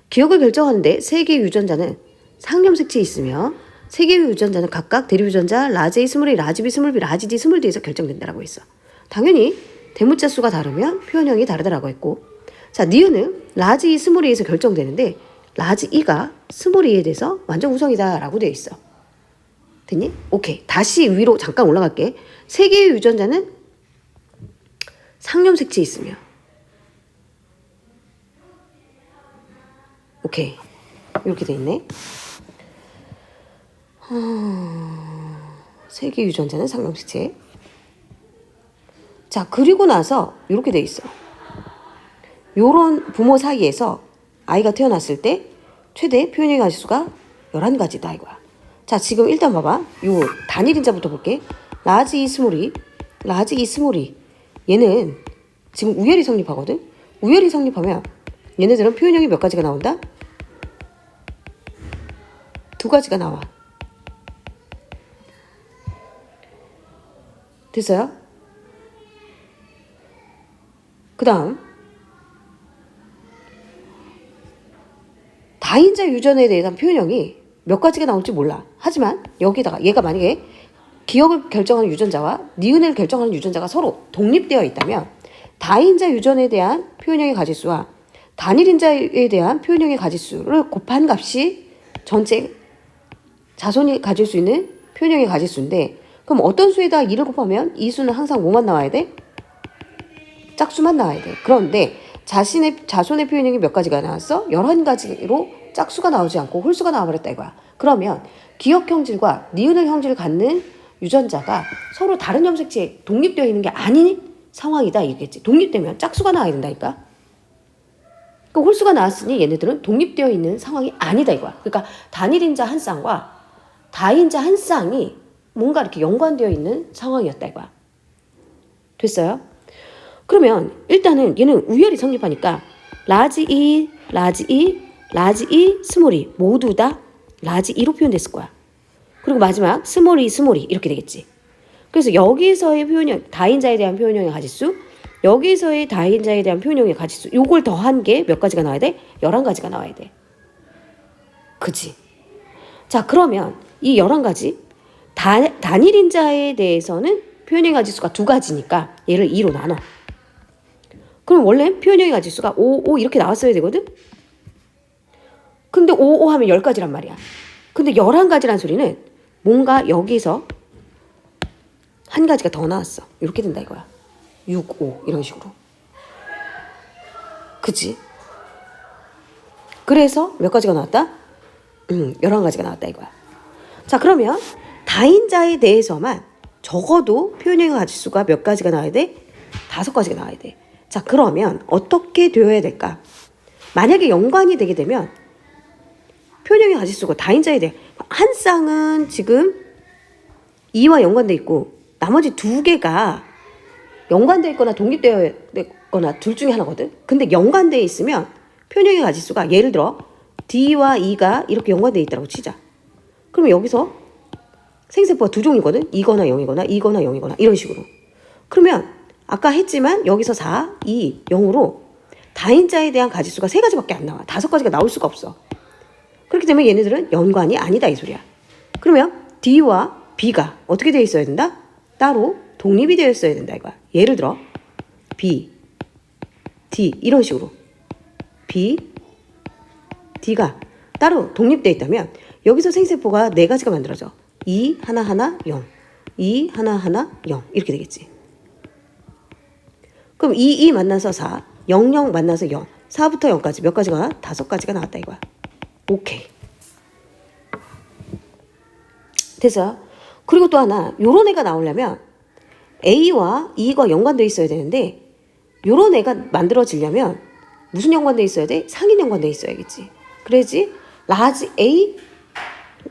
기억을 결정하는데 3개의 유전자는 상염색체에 있으며 3개의 유전자는 각각 대립유전자 라지 A, 스몰 A, 라지 B, 스몰 B, 라지 D, 스몰 D에서 결정된다라고 했어. 당연히 대문자 수가 다르면 표현형이 다르다라고 했고, 자, 니은은 라지 E, 스몰 E에서 결정되는데 라지 E가 스몰 E에 대해서 완전 우성이다라고 되어 있어. 됐니? 오케이. 다시 위로 잠깐 올라갈게. 3개의 유전자는 상염색체에 있으며 오케이. 이렇게 돼 있네. 3개 유전자는 상염색체. 자, 그리고 나서 이렇게 돼 있어. 요런 부모 사이에서 아이가 태어났을 때 최대 표현의 가지수가 11가지다 이거야. 자, 지금 일단 봐봐. 요 단일인자부터 볼게. 라지 이 스몰이, 라지 이 스몰이. 얘는 지금 우열이 성립하거든. 우열이 성립하면 얘네들은 표현형이 몇 가지가 나온다? 2가지가 나와. 됐어요? 그 다음 다인자 유전에 대한 표현형이 몇 가지가 나올지 몰라. 하지만 여기다가 얘가 만약에 기억을 결정하는 유전자와 니은을 결정하는 유전자가 서로 독립되어 있다면 다인자 유전에 대한 표현형의 가지수와 단일인자에 대한 표현형의 가지수를 곱한 값이 전체 자손이 가질 수 있는 표현형의 가지수인데, 그럼 어떤 수에다 2를 곱하면 이 수는 항상 뭐만 나와야 돼? 짝수만 나와야 돼. 그런데 자손의 표현형이 몇 가지가 나왔어? 11가지로 짝수가 나오지 않고 홀수가 나와버렸다 이거야. 그러면 기억 형질과 니은의 형질을 갖는 유전자가 서로 다른 염색체에 독립되어 있는 게 아닌 상황이다 이겠지. 독립되면 짝수가 나와야 된다니까. 그러니까 홀수가 나왔으니 얘네들은 독립되어 있는 상황이 아니다 이거야. 그러니까 단일인자 한 쌍과 다인자 한 쌍이 뭔가 이렇게 연관되어 있는 상황이었다 이거야. 됐어요? 그러면 일단은 얘는 우열이 성립하니까 라지 E, 라지 E, 라지 E, 스몰 E 모두 다 라지 E로 표현됐을 거야. 그리고 마지막 스몰 E, 스몰 E 이렇게 되겠지. 그래서 여기서의 표현형, 다인자에 대한 표현형의 가지수, 여기서의 다인자에 대한 표현형의 가지수, 요걸 더한 게 몇 가지가 나와야 돼? 11가지가 나와야 돼. 그치? 자, 그러면 이 11가지 단일 인자에 대해서는 표현형의 가지수가 2가지니까 얘를 2로 나눠. 그럼 원래 표현형의 가지수가 5, 5 이렇게 나왔어야 되거든? 근데 5, 5 하면 10가지란 말이야. 근데 11가지란 소리는 뭔가 여기서 한 가지가 더 나왔어. 이렇게 된다 이거야. 6, 5 이런 식으로. 그치? 그래서 몇 가지가 나왔다? 11가지가 나왔다 이거야. 자, 그러면 다인자에 대해서만 적어도 표현형의 가지수가 몇 가지가 나와야 돼? 5가지가 나와야 돼. 자, 그러면 어떻게 되어야 될까? 만약에 연관이 되게 되면 표현형의 가지수가 다인자에 대해 한 쌍은 지금 2와 연관돼 있고 나머지 2개가 연관돼 있거나 독립되어 있거나 둘 중에 하나거든. 근데 연관돼 있으면 표현형의 가지수가 예를 들어 D와 E가 이렇게 연관돼 있다고 치자. 그러면 여기서 생세포가 2종이거든. 2거나 0이거나 2거나 0이거나 이런 식으로. 그러면 아까 했지만 여기서 4, 2, 0으로 다인자에 대한 가지수가 3가지밖에 안 나와. 5가지가 나올 수가 없어. 그렇기 때문에 얘네들은 연관이 아니다 이 소리야. 그러면 D와 B가 어떻게 되어 있어야 된다? 따로 독립이 되어 있어야 된다 이거야. 예를 들어 B, D 이런 식으로 B, D가 따로 독립되어 있다면 여기서 생세포가 4가지가 만들어져. 2, 하나, 하나, 0 2, 하나, 하나, 0 이렇게 되겠지. 그럼 2, 2 만나서 4, 0, 0 만나서 0 4부터 0까지 몇 가지가? 5가지가 나왔다 이거야. 오케이. 됐어. 그리고 또 하나 요런 애가 나오려면 A와 E가 연관되어 있어야 되는데 요런 애가 만들어지려면 무슨 연관되어 있어야 돼? 상인 연관되어 있어야겠지. 그래야지 라지 A,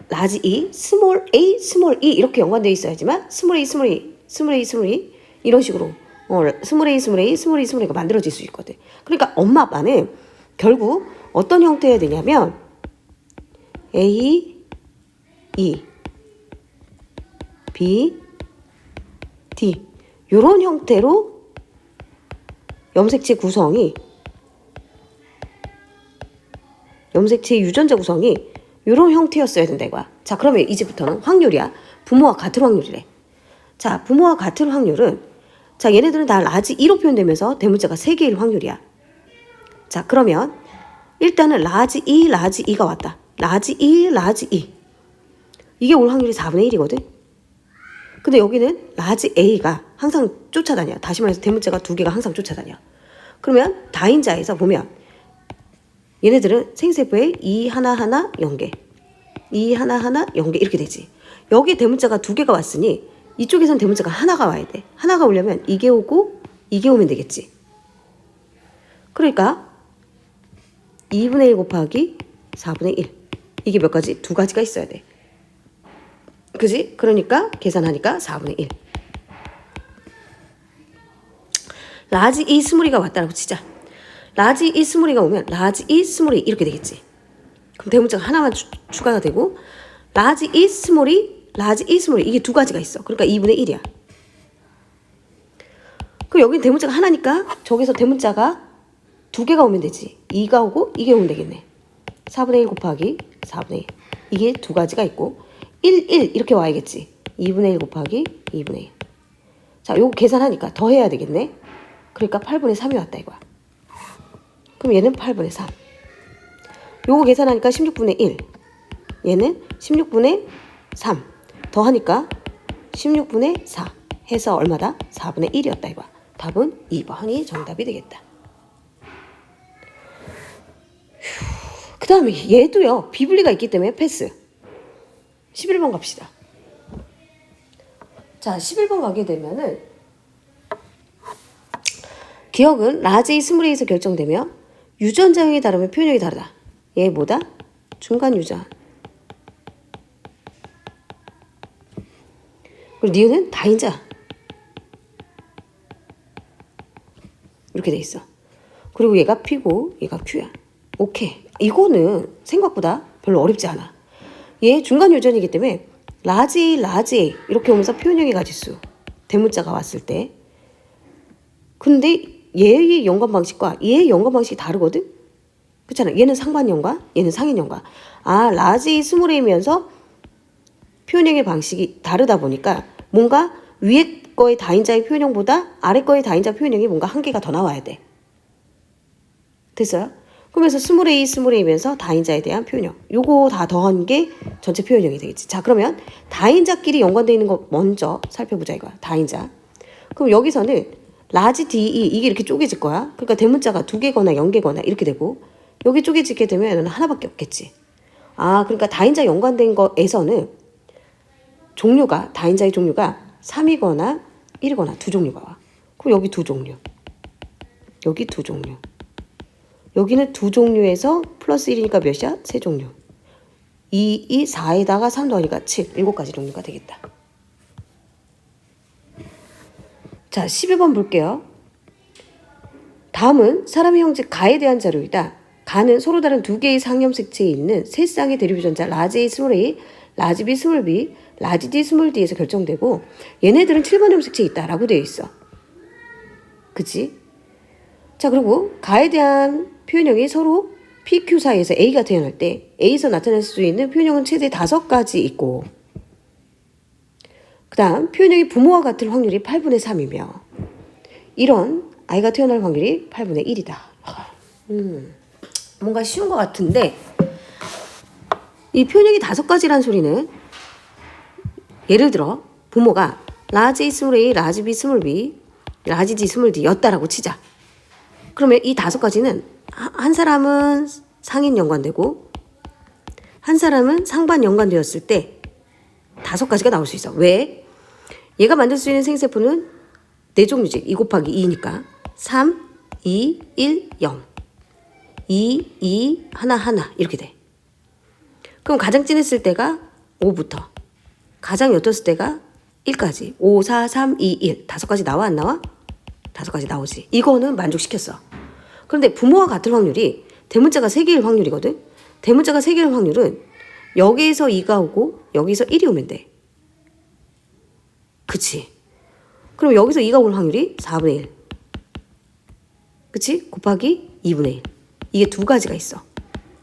라지 E, 스몰 A, 스몰 E 이렇게 연관되어 있어야지만 스몰 A, 스몰 E, 스몰 A, 스몰 E 이런 식으로 스몰 A, 스몰 A, 스몰 E, 스몰 A가 만들어질 수 있거든. 그러니까 엄마 아빠는 결국 어떤 형태여야 되냐면 A, E, B, D 이런 형태로 염색체 구성이 염색체 유전자 구성이 이런 형태였어야 된다 이거야. 자, 그러면 이제부터는 확률이야. 부모와 같은 확률이래. 자, 부모와 같은 확률은 자, 얘네들은 다 라지 2로 표현되면서 대문자가 3개일 확률이야. 자, 그러면 일단은 라지 2, 라지 2가 왔다. 라지 2, 라지 2 이게 올 확률이 4분의 1이거든. 근데 여기는 라지 A가 항상 쫓아다녀. 다시 말해서 대문자가 2개가 항상 쫓아다녀. 그러면 다인자에서 보면 얘네들은 생세포에 2 하나 하나 0개 2 하나 하나 0개 이렇게 되지. 여기에 대문자가 2개가 왔으니 이쪽에선 대문자가 하나가 와야 돼. 하나가 오려면 이게 오고 이게 오면 되겠지. 그러니까 2분의 1 곱하기 4분의 1 이게 몇 가지? 2가지가 있어야 돼. 그지? 그러니까 계산하니까 4분의 1 라지 E 스몰이가 왔다라고 치자. 라지 E 스몰이가 오면 라지 E 스몰이 이렇게 되겠지. 그럼 대문자가 하나만 추가가 되고 라지 E 스몰이 라지 E 스몰이 이게 2가지가 있어. 그러니까 2분의 1이야. 그럼 여기는 대문자가 하나니까 저기서 대문자가 2개가 오면 되지. 2가 오고 이게 오면 되겠네. 4분의 1 곱하기 4분의 1 이게 2가지가 있고 1, 1 이렇게 와야겠지. 2분의 1 곱하기 2분의 1 자, 요거 계산하니까 더 해야 되겠네. 그러니까 8분의 3이 왔다 이거야. 그럼 얘는 8분의 3 요거 계산하니까 16분의 1 얘는 16분의 3 더하니까 16분의 4 해서 얼마다? 4분의 1이었다 이거야. 답은 2번이 정답이 되겠다. 그 다음에 얘도요 비분리가 있기 때문에 패스. 11번 갑시다. 자, 11번 가게 되면은 기억은 라지 스몰에서 결정되며 유전자형이 다르면 표현형이 다르다. 얘 뭐다? 중간 유전. 그리고 니은은 다인자. 이렇게 돼 있어. 그리고 얘가 P고 얘가 Q야. 오케이. 이거는 생각보다 별로 어렵지 않아. 얘 중간 유전이기 때문에 라지 A 이렇게 오면서 표현형의 가지수 대문자가 왔을 때 근데 얘의 연관 방식과 얘의 연관 방식이 다르거든? 그렇잖아. 얘는 상반 연관, 얘는 상인 연관. 아, 라지 스몰 A면서 표현형의 방식이 다르다 보니까 뭔가 위에 거의 다인자의 표현형보다 아래 거의 다인자 표현형이 뭔가 한 개가 더 나와야 돼. 됐어요? 그러면서 스몰 a, 스몰 a면서 다인자에 대한 표현형. 요거 다 더한 게 전체 표현형이 되겠지. 자, 그러면 다인자끼리 연관되어 있는 거 먼저 살펴보자 이거야. 다인자. 그럼 여기서는 라지 DE 이게 이렇게 쪼개질 거야. 그러니까 대문자가 2개거나 0개거나 이렇게 되고 여기 쪼개지게 되면 하나밖에 없겠지. 아, 그러니까 다인자 연관된 거에서는 종류가 다인자의 종류가 3이거나 1이거나 두 종류가 와. 그럼 여기 두 종류. 여기 두 종류. 여기는 두 종류에서 플러스 1이니까 몇이야? 세 종류. 2, 4에다가 3 더하니까 7, 7가지 종류가 되겠다. 자, 12번 볼게요. 다음은 사람의 형제 가에 대한 자료이다. 가는 서로 다른 두 개의 상염색체에 있는 세 쌍의 대립유전자 라지 A, 스몰 a, 라지 B, 스몰 b, 라지 D, 스몰 d에서 결정되고 얘네들은 7번 염색체에 있다라고 되어 있어. 그치? 자, 그리고 가에 대한 표현형이 서로 PQ 사이에서 A가 태어날 때 A에서 나타날 수 있는 표현형은 최대 5가지 있고 그 다음 표현형이 부모와 같을 확률이 8분의 3이며 이런 아이가 태어날 확률이 8분의 1이다. 뭔가 쉬운 것 같은데 이 표현형이 5가지란 소리는 예를 들어 부모가 라지 A, 스몰 a, 라지 B, 스몰 b, 라지 D, 스몰 d 였다라고 치자. 그러면 이 5가지는 한 사람은 상인 연관되고 한 사람은 상반 연관되었을 때 5가지가 나올 수 있어. 왜? 얘가 만들 수 있는 생세포는 4종류지. 2 곱하기 2니까 3, 2, 1, 0 2, 2, 1, 1 이렇게 돼. 그럼 가장 진했을 때가 5부터 가장 옅었을 때가 1까지 5, 4, 3, 2, 1 5가지 나와 안 나와? 5가지 나오지. 이거는 만족시켰어. 그런데 부모와 같을 확률이 대문자가 3개일 확률이거든. 대문자가 3개일 확률은 여기에서 2가 오고 여기서 1이 오면 돼. 그치? 그럼 여기서 2가 올 확률이 4분의 1. 그치? 곱하기 2분의 1. 이게 2가지가 있어.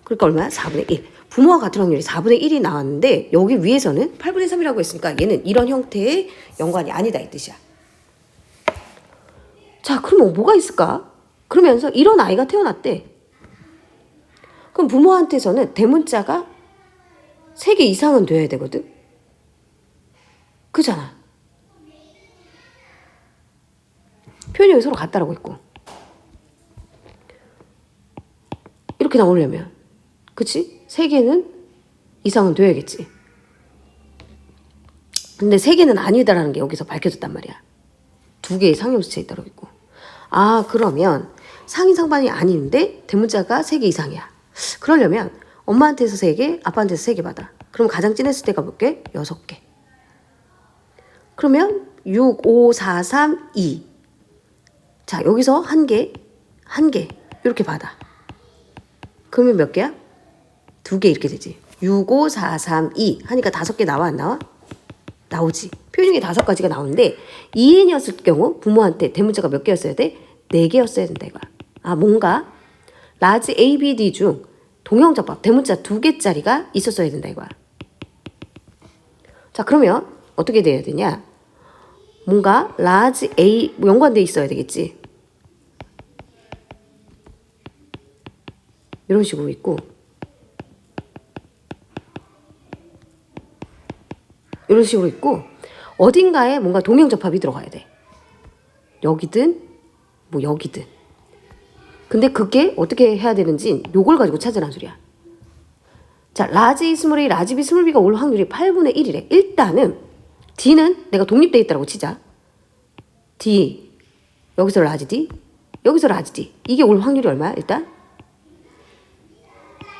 그러니까 얼마야? 4분의 1. 부모와 같은 확률이 4분의 1이 나왔는데 여기 위에서는 8분의 3이라고 했으니까 얘는 이런 형태의 연관이 아니다 이 뜻이야. 자, 그럼 뭐가 있을까? 그러면서 이런 아이가 태어났대. 그럼 부모한테서는 대문자가 3개 이상은 돼야 되거든. 그잖아. 표현형이 서로 같다라고 했고. 이렇게 나오려면 그치? 3개는 이상은 돼야겠지. 근데 3개는 아니다라는 게 여기서 밝혀졌단 말이야. 2개의 상염수체 있다고 했고. 아, 그러면 상인 상반이 아닌데 대문자가 3개 이상이야. 그러려면 엄마한테서 3개, 아빠한테서 3개 받아. 그럼 가장 진했을 때가 몇 개? 6개. 그러면 6, 5, 4, 3, 2. 자, 여기서 1개, 1개 이렇게 받아. 그러면 몇 개야? 2개 이렇게 되지. 6, 5, 4, 3, 2 하니까 5개 나와 안 나와? 나오지. 표현형이 5가지가 나오는데 2인이었을 경우 부모한테 대문자가 몇 개였어야 돼? 4개였어야 된다 이거야. 아, 뭔가 라지 A, B, D 중 동형접합 대문자 2개짜리가 있었어야 된다 이거야. 자, 그러면 어떻게 돼야 되냐? 뭔가 라지 A 연관돼 있어야 되겠지. 이런 식으로 있고 이런 식으로 있고 어딘가에 뭔가 동형접합이 들어가야 돼. 여기든 뭐 여기든. 근데 그게 어떻게 해야 되는지 요걸 가지고 찾으란 소리야. 자, 라지 A, 스몰 a, 라지 B, 스몰 b가 올 확률이 8분의 1이래. 일단은 D는 내가 독립돼 있다고 치자. D 여기서 라지 D 여기서 라지 D 이게 올 확률이 얼마야? 일단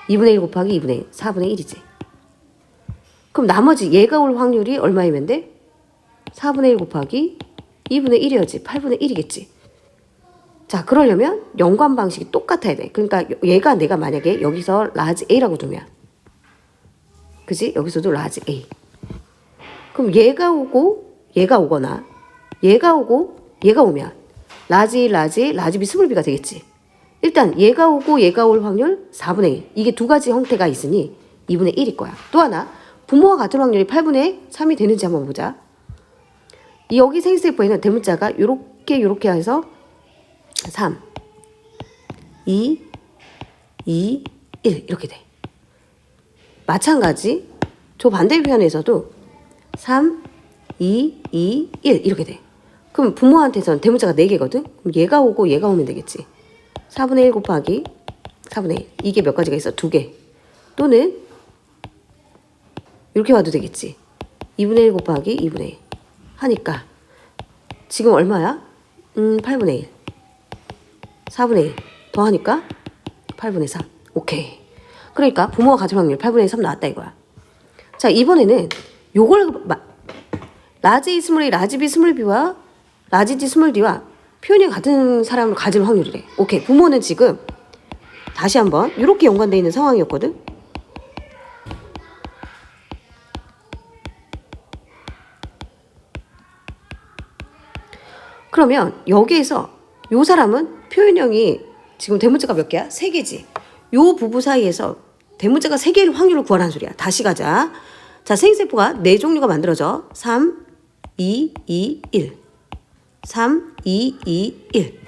2분의 1 곱하기 2분의 1 4분의 1이지. 그럼 나머지 얘가 올 확률이 얼마이면 돼? 4분의 1 곱하기 2분의 1이어지. 8분의 1이겠지. 자, 그러려면 연관 방식이 똑같아야 돼. 그러니까 얘가 내가 만약에 여기서 라지 A라고 두면 그지? 여기서도 라지 A. 그럼 얘가 오고 얘가 오거나 얘가 오고 얘가 오면 라지 B, 스몰 B가 되겠지. 일단 얘가 오고 얘가 올 확률 4분의 1. 이게 2가지 형태가 있으니 2분의 1일 거야. 또 하나 부모와 같은 확률이 8분의 3이 되는지 한번 보자. 여기 생세포에는 대문자가 요렇게 해서 3, 2, 2, 1 이렇게 돼. 마찬가지 저 반대편에서도 3, 2, 2, 1 이렇게 돼. 그럼 부모한테서는 대문자가 4개거든? 그럼 얘가 오고 얘가 오면 되겠지. 4분의 1 곱하기 4분의 1. 이게 몇 가지가 있어? 2개. 또는 이렇게 봐도 되겠지. 2분의 1 곱하기 2분의 1 하니까 지금 얼마야? 8분의 1. 4분의 1 더하니까 8분의 3. 오케이. 그러니까 부모와 같은 확률 8분의 3 나왔다 이거야. 자, 이번에는 요걸 라지 A 스몰 A, 라지 B 스몰 B와 라지 D 스몰 D와 표현이 같은 사람을 가질 확률이래. 오케이. 부모는 지금 다시 한번 이렇게 연관되어 있는 상황이었거든. 그러면 여기에서 요 사람은 표현형이 지금 대문자가 몇 개야? 3개지. 요 부부 사이에서 대문자가 3개일 확률을 구하라는 소리야. 다시 가자. 자, 생세포가 4종류가 만들어져. 3, 2, 2, 1. 3, 2, 2, 1.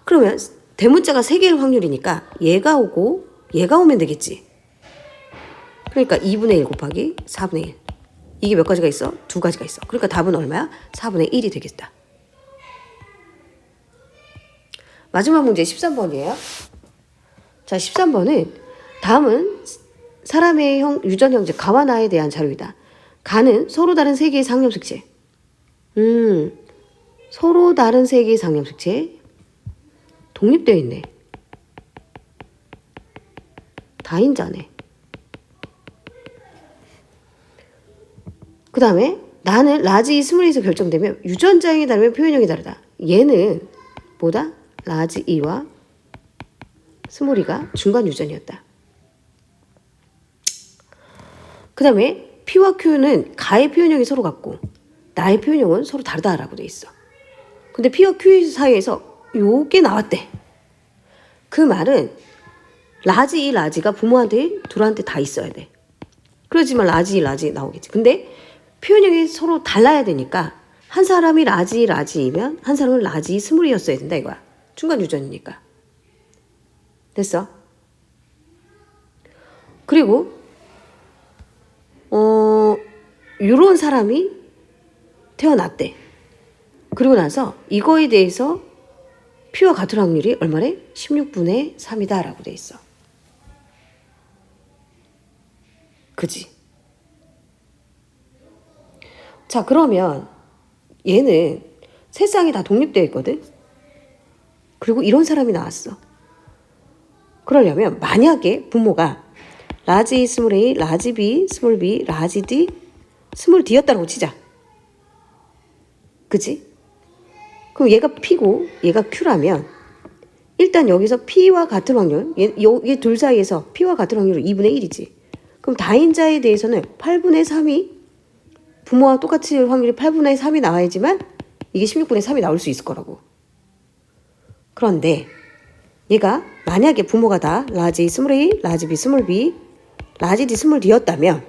그러면 대문자가 3개일 확률이니까 얘가 오고 얘가 오면 되겠지. 그러니까 2분의 1 곱하기 4분의 1. 이게 몇 가지가 있어? 2가지가 있어. 그러니까 답은 얼마야? 4분의 1이 되겠다. 마지막 문제 13번이에요. 자, 13번은 다음은 사람의 유전 형제 가와 나에 대한 자료이다. 가는 서로 다른 세 개의 상념색체. 서로 다른 세 개의 상념색체. 독립되어 있네. 다인자네. 그 다음에 나는 라지 스몰에서 결정되면 유전자형이 다르면 표현형이 다르다. 얘는 뭐다? 라지 E와 스몰 E가 중간 유전이었다. 그 다음에 P와 Q는 가의 표현형이 서로 같고 나의 표현형은 서로 다르다라고 돼 있어. 근데 P와 Q 사이에서 요게 나왔대. 그 말은 라지 E, 라지가 부모한테 둘한테 다 있어야 돼. 그러지만 라지 E, 라지 나오겠지. 근데 표현형이 서로 달라야 되니까 한 사람이 라지 E, 라지이면 한 사람은 라지 E, 스몰 E였어야 된다 이거야. 중간 유전이니까. 됐어? 그리고 요런 사람이 태어났대. 그리고 나서 이거에 대해서 P와 같은 확률이 얼마래? 16분의 3이다 라고 돼 있어. 그지? 자, 그러면 얘는 세 쌍이 다 독립되어 있거든? 그리고 이런 사람이 나왔어. 그러려면 만약에 부모가 라지 스몰 A, 라지 B, 스몰 B, 라지 D, 스몰 D였다고 치자. 그치? 그럼 얘가 P고 얘가 Q라면 일단 여기서 P와 같은 확률, 얘 둘 사이에서 P와 같은 확률은 2분의 1이지. 그럼 다인자에 대해서는 8분의 3이 부모와 똑같이 확률이 8분의 3이 나와야지만 이게 16분의 3이 나올 수 있을 거라고. 그런데 얘가 만약에 부모가 다 라지 스몰 A, 라지 B 스몰 B, 라지 D 스몰 D였다면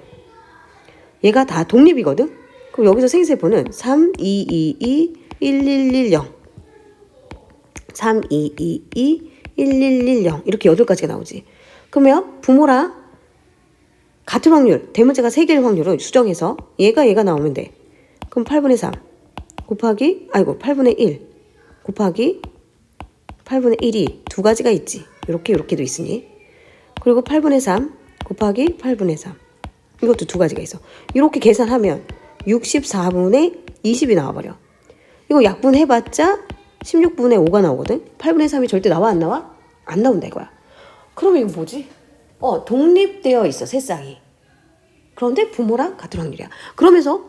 얘가 다 독립이거든? 그럼 여기서 생세포는 3, 2, 2, 2, 1, 1, 1, 0 3, 2, 2, 2, 1, 1, 1, 0 이렇게 8가지가 나오지. 그러면 부모랑 같은 확률, 대문자가 3개일 확률을 수정해서 얘가 나오면 돼. 그럼 8분의 3 곱하기 8분의 1 곱하기 8분의 1이 2가지가 있지. 이렇게도 있으니. 그리고 8분의 3 곱하기 8분의 3 이것도 2가지가 있어. 이렇게 계산하면 64분의 20이 나와버려. 이거 약분해봤자 16분의 5가 나오거든. 8분의 3이 절대 나와 안 나와? 안 나온다 이거야. 그러면 이거 뭐지? 독립되어 있어 세 쌍이. 그런데 부모랑 같은 확률이야. 그러면서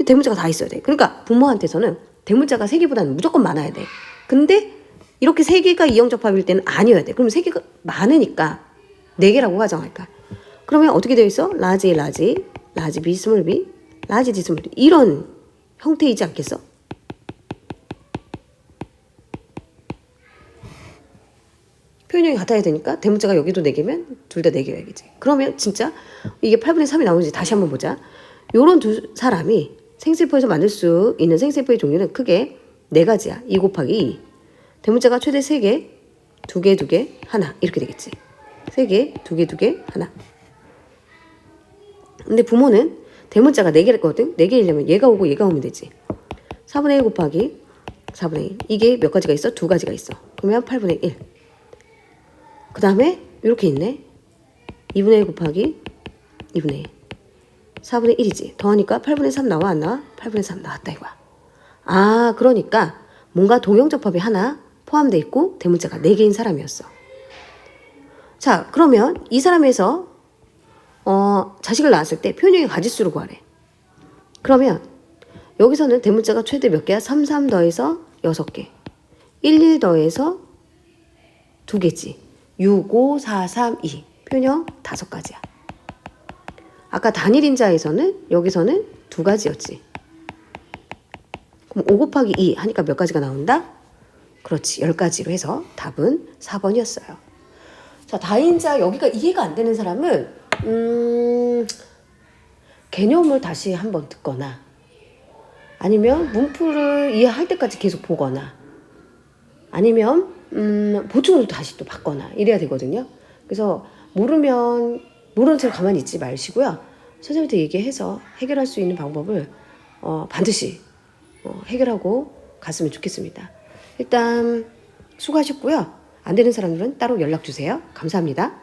대문자가 다 있어야 돼. 그러니까 부모한테서는 대문자가 3개보다는 무조건 많아야 돼. 근데 이렇게 3개가 이형접합일 때는 아니어야 돼. 그럼 3개가 많으니까 4개라고 가정할까. 그러면 어떻게 되어 있어? 라지 라지, 라지 B 스몰 B, 라지 D 스몰 D 이런 형태이지 않겠어? 표현형이 같아야 되니까 대문자가 여기도 4개면 둘 다 4개여야겠지. 그러면 진짜 이게 8분의 3이 나오는지 다시 한번 보자. 요런 두 사람이 생세포에서 만들 수 있는 생세포의 종류는 크게 4가지야. 2 곱하기 2. 대문자가 최대 3개, 2개, 2개, 하나 이렇게 되겠지. 3개, 2개, 2개, 하나. 근데 부모는 대문자가 4개랬거든. 4개이려면 얘가 오고 얘가 오면 되지. 4분의 1 곱하기 4분의 1. 이게 몇 가지가 있어? 2가지가 있어. 그러면 8분의 1. 그 다음에 이렇게 있네. 2분의 1 곱하기 2분의 1. 4분의 1이지. 더하니까 8분의 3 나와 안 나와? 8분의 3 나왔다 이거야. 아, 그러니까 뭔가 동형접합이 하나 포함되어 있고 대문자가 4개인 사람이었어. 자, 그러면 이 사람에서 자식을 낳았을 때 표현형의 가짓수를 구하래. 그러면 여기서는 대문자가 최대 몇 개야? 3, 3 더해서 6개. 1, 1 더해서 2개지. 6, 5, 4, 3, 2. 표현형 5가지야. 아까 단일인자에서는 여기서는 2가지였지. 그럼 5 곱하기 2 하니까 몇 가지가 나온다? 그렇지. 10가지로 해서 답은 4번이었어요. 자, 다인자 여기가 이해가 안 되는 사람은 개념을 다시 한번 듣거나 아니면 문풀을 이해할 때까지 계속 보거나 아니면 보충을 다시 또 받거나 이래야 되거든요. 그래서 모르는 채로 가만히 있지 마시고요. 선생님한테 얘기해서 해결할 수 있는 방법을 반드시 해결하고 갔으면 좋겠습니다. 일단 수고하셨고요. 안 되는 사람들은 따로 연락 주세요. 감사합니다.